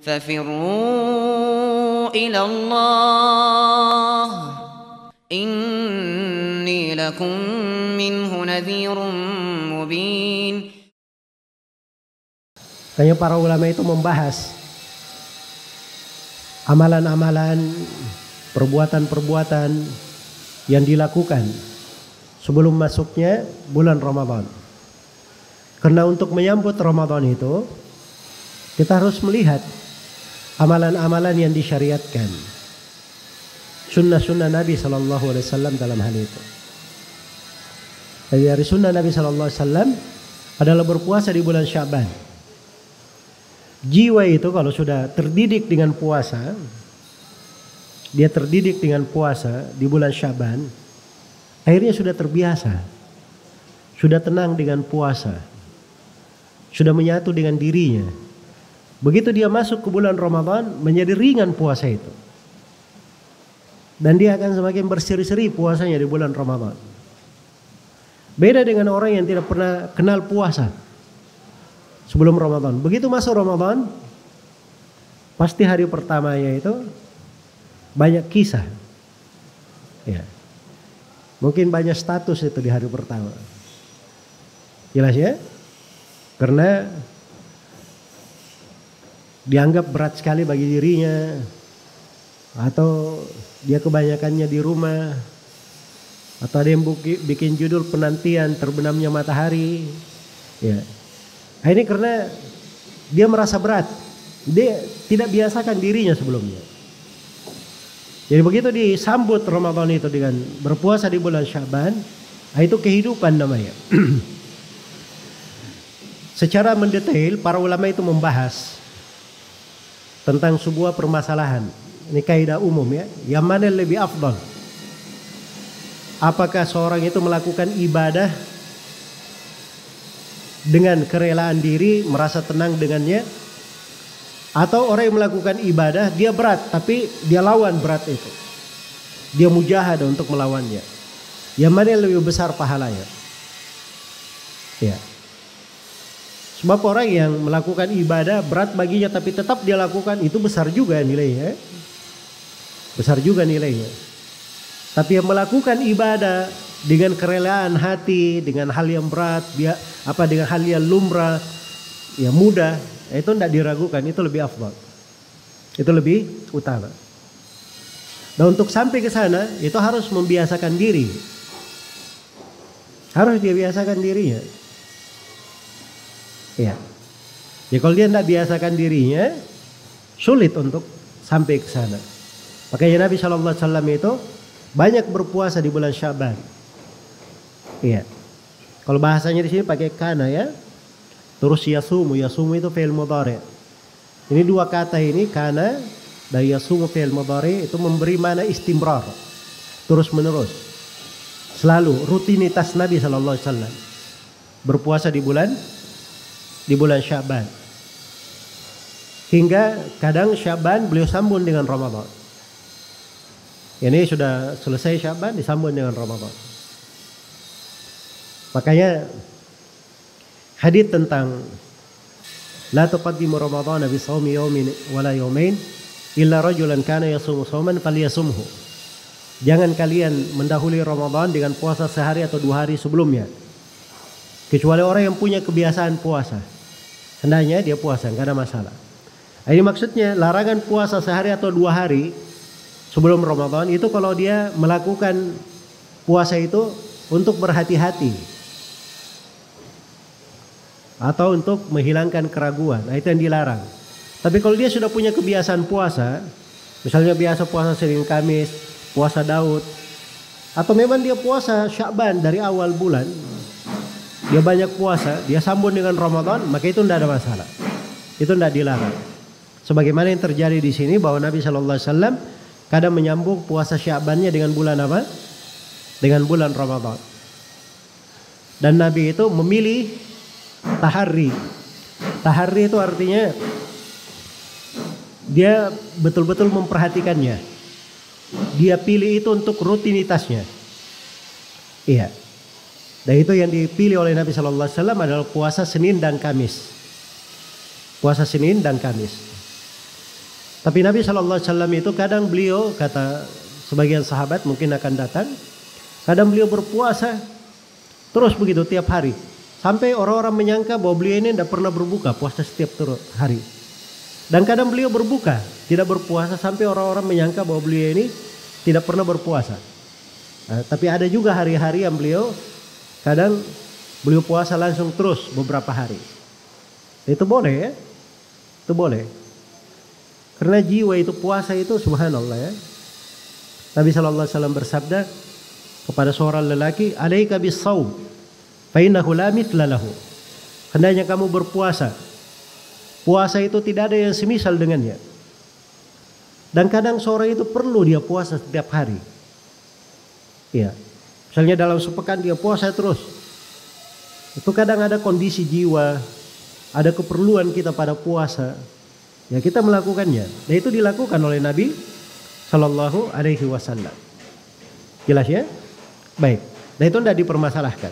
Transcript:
ففروا إلى الله إني لكم منه نذير مبين. Kayaknya para ulama itu membahas amalan-amalan, perbuatan-perbuatan yang dilakukan sebelum masuknya bulan Ramadan. Karena untuk menyambut Ramadan itu kita harus melihat amalan-amalan yang disyariatkan, sunnah-sunnah Nabi SAW dalam hal itu. Dari sunnah Nabi SAW adalah berpuasa di bulan Sya'ban. Jiwa itu kalau sudah terdidik dengan puasa, dia terdidik dengan puasa di bulan Sya'ban, akhirnya sudah terbiasa, sudah tenang dengan puasa, sudah menyatu dengan dirinya. Begitu dia masuk ke bulan Ramadan, menjadi ringan puasa itu. Dan dia akan semakin berseri-seri puasanya di bulan Ramadan. Beda dengan orang yang tidak pernah kenal puasa sebelum Ramadan. Begitu masuk Ramadan, pasti hari pertamanya itu banyak kisah. Ya. Mungkin banyak status itu di hari pertama. Jelas ya? Karena dianggap berat sekali bagi dirinya, atau dia kebanyakannya di rumah, atau ada yang bikin judul penantian terbenamnya matahari. Ya. Nah, ini karena dia merasa berat, dia tidak biasakan dirinya sebelumnya. Jadi begitu disambut Ramadan itu dengan berpuasa di bulan Sya'ban, itu kehidupan namanya. Secara mendetail para ulama itu membahas tentang sebuah permasalahan. Ini kaidah umum ya. Yang mana lebih afdal? Apakah seorang itu melakukan ibadah dengan kerelaan diri, merasa tenang dengannya, atau orang yang melakukan ibadah dia berat tapi dia lawan berat itu, dia mujahadah untuk melawannya. Yang mana yang lebih besar pahalanya? Ya. Sebab orang yang melakukan ibadah berat baginya tapi tetap dia lakukan, itu besar juga nilainya. Besar juga nilainya. Tapi yang melakukan ibadah dengan kerelaan hati, dengan hal yang berat, dengan hal yang lumrah, ya mudah, itu tidak diragukan, itu lebih afdal. Itu lebih utama. Dan untuk sampai ke sana, itu harus membiasakan diri. Harus dia biasakan dirinya. Ya. Ya kalau dia tidak biasakan dirinya, sulit untuk sampai ke sana. Makanya Nabi SAW itu banyak berpuasa di bulan Sya'ban. Iya. Kalau bahasanya di sini pakai kana ya. Terus yasumu itu fi'il mudhari'. Ini dua kata ini, kana dan yasumu fi'il mudhari', itu memberi makna istimrar. Terus menerus. Selalu rutinitas Nabi SAW berpuasa di bulan Sya'ban. Hingga kadang Sya'ban beliau sambung dengan Ramadan. Ini sudah selesai Sya'ban disambung dengan Ramadan. Makanya hadits tentang la tuqaddimu Ramadhana bi shaumi yaumin wala yaumain illa rajulan kana yasumu shauman falyasumhu. Jangan kalian mendahului Ramadan dengan puasa sehari atau 2 hari sebelumnya. Kecuali orang yang punya kebiasaan puasa. Hendaknya dia puasa, enggak ada masalah. Nah, ini maksudnya larangan puasa sehari atau 2 hari sebelum Ramadan itu kalau dia melakukan puasa itu untuk berhati-hati atau untuk menghilangkan keraguan. Nah, itu yang dilarang. Tapi kalau dia sudah punya kebiasaan puasa, misalnya biasa puasa Senin Kamis, puasa Daud, atau memang dia puasa Sya'ban dari awal bulan, dia banyak puasa, dia sambung dengan Ramadan, maka itu tidak ada masalah. Itu tidak dilarang. Sebagaimana yang terjadi di sini bahwa Nabi SAW kadang menyambung puasa Sya'bannya dengan bulan apa? Dengan bulan Ramadan. Dan Nabi itu memilih tahari. Tahari itu artinya dia betul-betul memperhatikannya. Dia pilih itu untuk rutinitasnya. Iya. Dan itu yang dipilih oleh Nabi SAW adalah puasa Senin dan Kamis. Puasa Senin dan Kamis. Tapi Nabi SAW itu kadang beliau, kata sebagian sahabat mungkin akan datang, kadang beliau berpuasa terus begitu tiap hari. Sampai orang-orang menyangka bahwa beliau ini tidak pernah berbuka, puasa setiap hari. Dan kadang beliau berbuka, tidak berpuasa, sampai orang-orang menyangka bahwa beliau ini tidak pernah berpuasa. Tapi ada juga hari-hari yang beliau kadang beliau puasa langsung terus beberapa hari. Itu boleh ya, itu boleh. Karena jiwa itu puasa itu subhanallah ya. Nabi SAW bersabda kepada seorang lelaki, "Alaika bis-shaum, fa innahu la mithla lahu." Hendaknya kamu berpuasa. Puasa itu tidak ada yang semisal dengannya. Dan kadang seorang itu perlu dia puasa setiap hari. Ya, misalnya dalam sepekan dia puasa terus. Itu kadang ada kondisi jiwa, ada keperluan kita pada puasa. Ya kita melakukannya. Dan itu dilakukan oleh Nabi Sallallahu Alaihi Wasallam. Jelas ya? Baik. Dan itu tidak dipermasalahkan.